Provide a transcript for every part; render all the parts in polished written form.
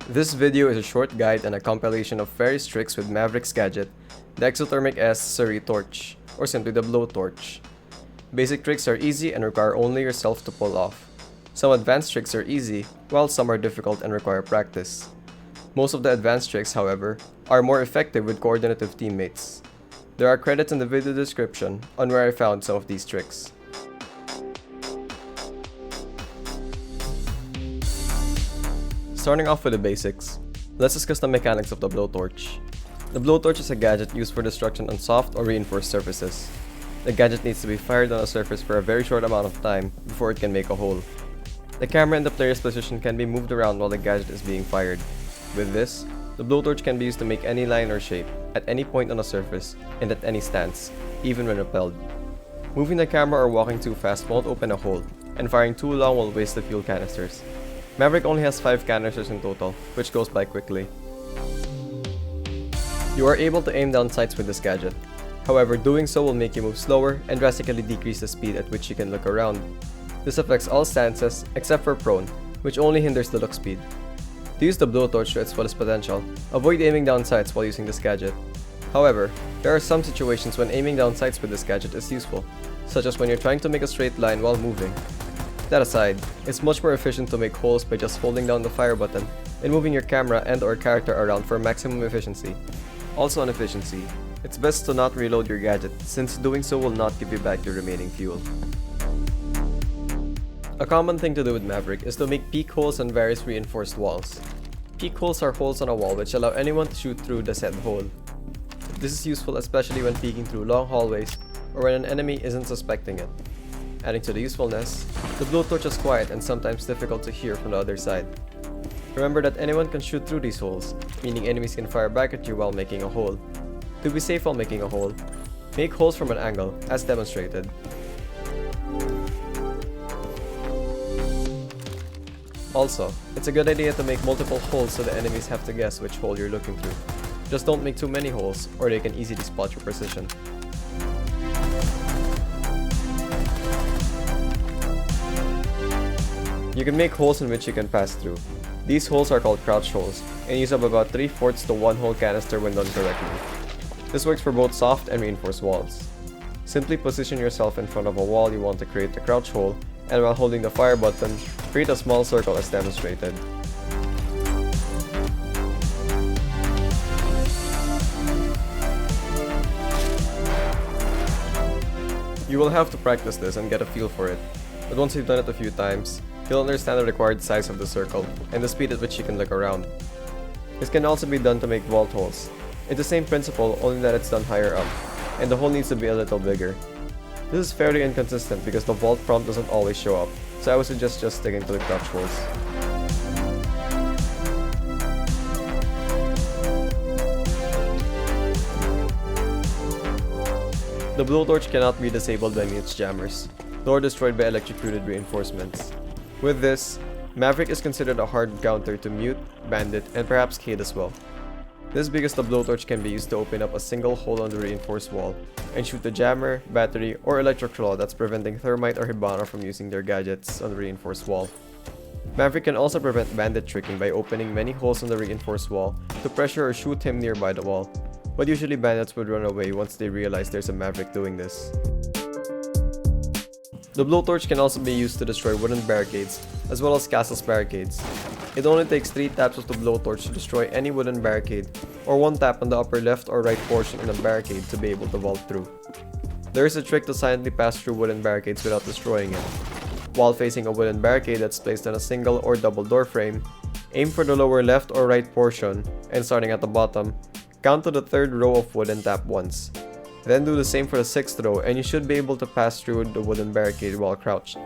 This video is a short guide and a compilation of various tricks with Maverick's gadget, the exothermic S-Series torch, or simply the Blowtorch. Basic tricks are easy and require only yourself to pull off. Some advanced tricks are easy, while some are difficult and require practice. Most of the advanced tricks, however, are more effective with coordinative teammates. There are credits in the video description on where I found some of these tricks. Starting off with the basics, let's discuss the mechanics of the Blowtorch. The Blowtorch is a gadget used for destruction on soft or reinforced surfaces. The gadget needs to be fired on a surface for a very short amount of time before it can make a hole. The camera in the player's position can be moved around while the gadget is being fired. With this, the Blowtorch can be used to make any line or shape at any point on a surface and at any stance, even when repelled. Moving the camera or walking too fast won't open a hole, and firing too long will waste the fuel canisters. Maverick only has 5 canisters in total, which goes by quickly. You are able to aim down sights with this gadget. However, doing so will make you move slower and drastically decrease the speed at which you can look around. This affects all stances except for prone, which only hinders the look speed. To use the Blowtorch to its fullest potential, avoid aiming down sights while using this gadget. However, there are some situations when aiming down sights with this gadget is useful, such as when you're trying to make a straight line while moving. That aside, it's much more efficient to make holes by just holding down the fire button and moving your camera and or character around for maximum efficiency. Also on efficiency, it's best to not reload your gadget since doing so will not give you back your remaining fuel. A common thing to do with Maverick is to make peek holes on various reinforced walls. Peek holes are holes on a wall which allow anyone to shoot through the said hole. This is useful especially when peeking through long hallways or when an enemy isn't suspecting it. Adding to the usefulness, the Blowtorch is quiet and sometimes difficult to hear from the other side. Remember that anyone can shoot through these holes, meaning enemies can fire back at you while making a hole. To be safe while making a hole, make holes from an angle, as demonstrated. Also, it's a good idea to make multiple holes so the enemies have to guess which hole you're looking through. Just don't make too many holes, or they can easily spot your precision. You can make holes in which you can pass through. These holes are called crouch holes, and use up about 3/4 to 1 whole canister when done correctly. This works for both soft and reinforced walls. Simply position yourself in front of a wall you want to create the crouch hole, and while holding the fire button, create a small circle as demonstrated. You will have to practice this and get a feel for it, but once you've done it a few times, you'll understand the required size of the circle and the speed at which you can look around. This can also be done to make vault holes. It's the same principle, only that it's done higher up, and the hole needs to be a little bigger. This is fairly inconsistent because the vault prompt doesn't always show up, so I would suggest just sticking to the crouch holes. The Blowtorch cannot be disabled by its jammers, nor destroyed by electrocuted reinforcements. With this, Maverick is considered a hard counter to Mute, Bandit, and perhaps Cade as well. This is because the Blowtorch can be used to open up a single hole on the reinforced wall and shoot the jammer, battery, or electroclaw that's preventing Thermite or Hibana from using their gadgets on the reinforced wall. Maverick can also prevent Bandit tricking by opening many holes on the reinforced wall to pressure or shoot him nearby the wall, but usually bandits would run away once they realize there's a Maverick doing this. The Blowtorch can also be used to destroy wooden barricades, as well as castle's barricades. It only takes 3 taps of the Blowtorch to destroy any wooden barricade, or 1 tap on the upper left or right portion in a barricade to be able to vault through. There is a trick to silently pass through wooden barricades without destroying it. While facing a wooden barricade that's placed on a single or double door frame, aim for the lower left or right portion, and starting at the bottom, count to the 3rd row of wood and tap once. Then do the same for the 6th row and you should be able to pass through the wooden barricade while crouched.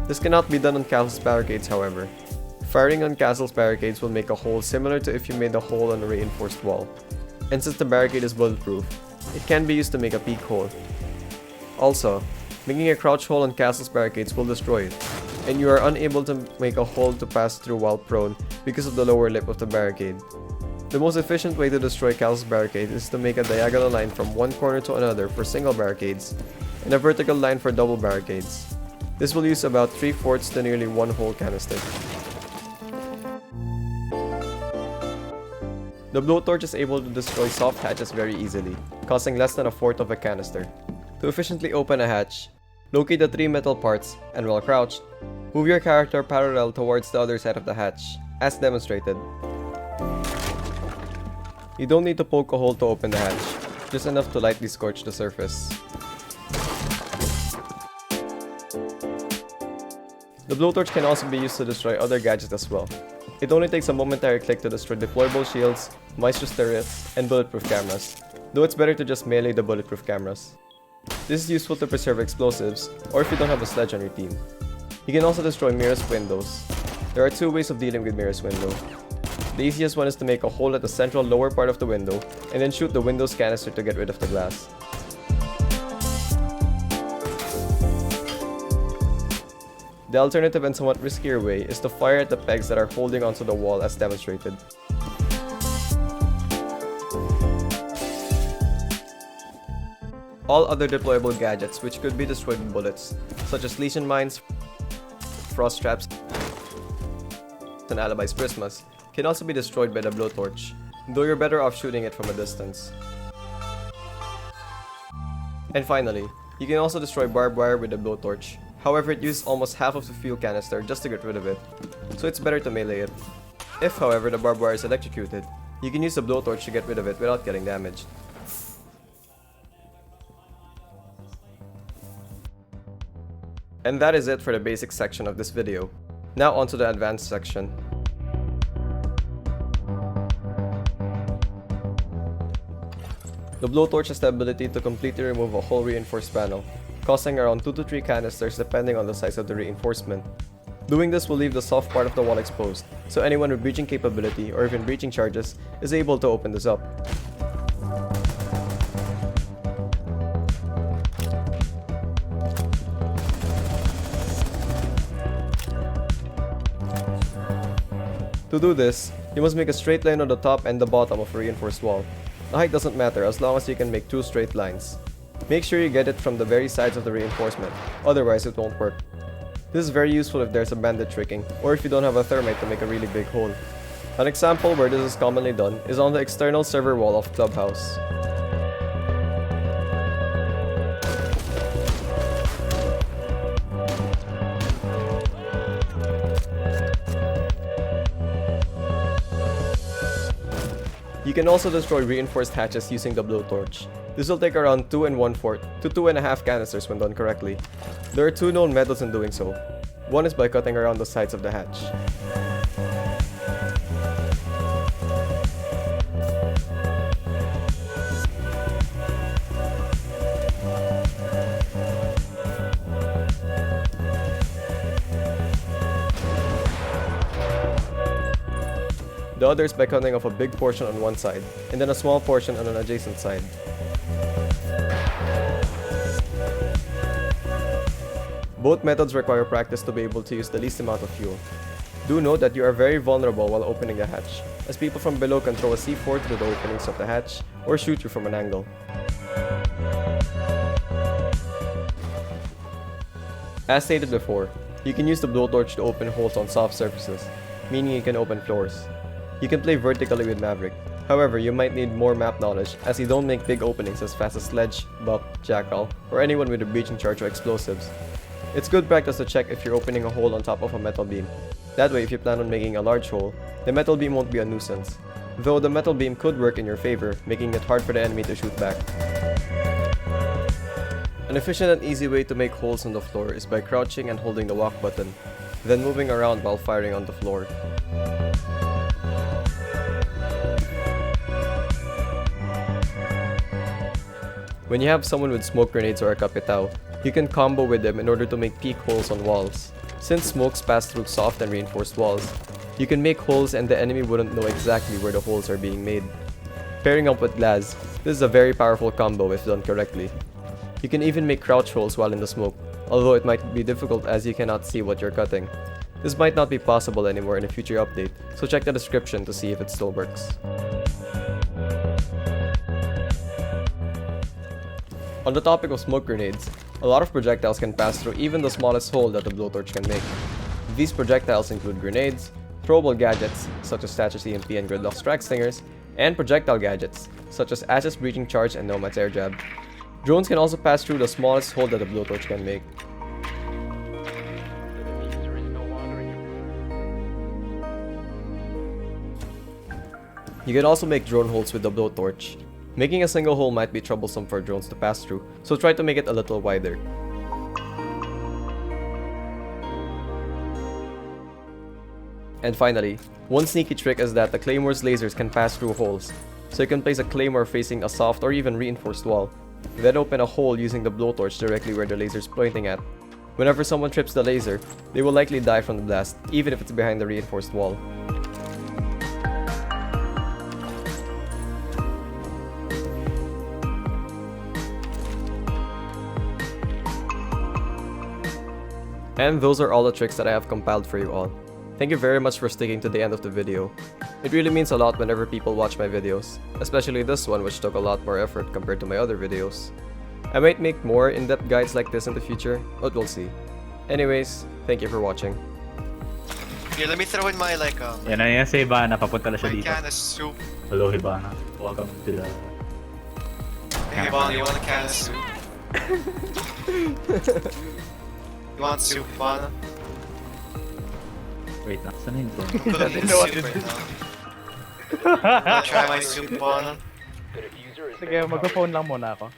This cannot be done on castle's barricades, however. Firing on castle's barricades will make a hole similar to if you made a hole on a reinforced wall. And since the barricade is bulletproof, it can be used to make a peek hole. Also, making a crouch hole on castle's barricades will destroy it, and you are unable to make a hole to pass through while prone because of the lower lip of the barricade. The most efficient way to destroy Cal's barricade is to make a diagonal line from one corner to another for single barricades, and a vertical line for double barricades. This will use about 3/4 to nearly one whole canister. The Blowtorch is able to destroy soft hatches very easily, costing less than 1/4 of a canister. To efficiently open a hatch, locate the 3 metal parts, and while crouched, move your character parallel towards the other side of the hatch, as demonstrated. You don't need to poke a hole to open the hatch, just enough to lightly scorch the surface. The Blowtorch can also be used to destroy other gadgets as well. It only takes a momentary click to destroy deployable shields, monstrous turrets, and bulletproof cameras, though it's better to just melee the bulletproof cameras. This is useful to preserve explosives, or if you don't have a sledge on your team. You can also destroy Mirror's windows. There are 2 ways of dealing with Mirror's window. The easiest one is to make a hole at the central lower part of the window, and then shoot the window's canister to get rid of the glass. The alternative and somewhat riskier way is to fire at the pegs that are holding onto the wall as demonstrated. All other deployable gadgets which could be destroyed with bullets, such as lesion mines, frost traps, and alibis prismas, can also be destroyed by the Blowtorch, though you're better off shooting it from a distance. And finally, you can also destroy barbed wire with the Blowtorch. However, it uses almost half of the fuel canister just to get rid of it, so it's better to melee it. If, however, the barbed wire is electrocuted, you can use the Blowtorch to get rid of it without getting damaged. And that is it for the basic section of this video. Now onto the advanced section. The Blowtorch has the ability to completely remove a whole reinforced panel, costing around 2 to 3 canisters depending on the size of the reinforcement. Doing this will leave the soft part of the wall exposed, so anyone with breaching capability or even breaching charges is able to open this up. To do this, you must make a straight line on the top and the bottom of a reinforced wall. The height doesn't matter as long as you can make 2 straight lines. Make sure you get it from the very sides of the reinforcement, otherwise it won't work. This is very useful if there's a bandit tricking, or if you don't have a thermite to make a really big hole. An example where this is commonly done is on the external server wall of Clubhouse. You can also destroy reinforced hatches using the Blowtorch. This will take around 2 1/4 to 2.5 canisters when done correctly. There are 2 known methods in doing so. One is by cutting around the sides of the hatch. The other is by cutting off a big portion on one side, and then a small portion on an adjacent side. Both methods require practice to be able to use the least amount of fuel. Do note that you are very vulnerable while opening the hatch, as people from below can throw a C4 through the openings of the hatch, or shoot you from an angle. As stated before, you can use the Blowtorch to open holes on soft surfaces, meaning you can open floors. You can play vertically with Maverick. However, you might need more map knowledge as you don't make big openings as fast as Sledge, Buck, Jackal, or anyone with a breaching charge or explosives. It's good practice to check if you're opening a hole on top of a metal beam. That way, if you plan on making a large hole, the metal beam won't be a nuisance. Though the metal beam could work in your favor, making it hard for the enemy to shoot back. An efficient and easy way to make holes on the floor is by crouching and holding the walk button, then moving around while firing on the floor. When you have someone with smoke grenades or a kapitao, you can combo with them in order to make peek holes on walls. Since smokes pass through soft and reinforced walls, you can make holes and the enemy wouldn't know exactly where the holes are being made. Pairing up with glass, this is a very powerful combo if done correctly. You can even make crouch holes while in the smoke, although it might be difficult as you cannot see what you're cutting. This might not be possible anymore in a future update, so check the description to see if it still works. On the topic of smoke grenades, a lot of projectiles can pass through even the smallest hole that the blowtorch can make. These projectiles include grenades, throwable gadgets such as Status EMP and Gridlock Strike Stingers, and projectile gadgets such as Ash's Breaching Charge and Nomad's Air Jab. Drones can also pass through the smallest hole that the blowtorch can make. You can also make drone holes with the blowtorch. Making a single hole might be troublesome for drones to pass through, so try to make it a little wider. And finally, one sneaky trick is that the Claymore's lasers can pass through holes, so you can place a Claymore facing a soft or even reinforced wall, then open a hole using the blowtorch directly where the laser is pointing at. Whenever someone trips the laser, they will likely die from the blast, even if it's behind the reinforced wall. And those are all the tricks that I have compiled for you all. Thank you very much for sticking to the end of the video. It really means a lot whenever people watch my videos, especially this one which took a lot more effort compared to my other videos. I might make more in-depth guides like this in the future, but we'll see. Anyways, thank you for watching. Here, let me throw in my Yan na yan si Hibana, papunta na siya my dito. can of soup. Hello Hibana, welcome to the... Hey, Bon, you want a can of soup? You want soup, Bon? Wait na, saan na yun to? I'm in soup right now. Wanna try my soup, Bon? Sige, mag-phone lang muna ako.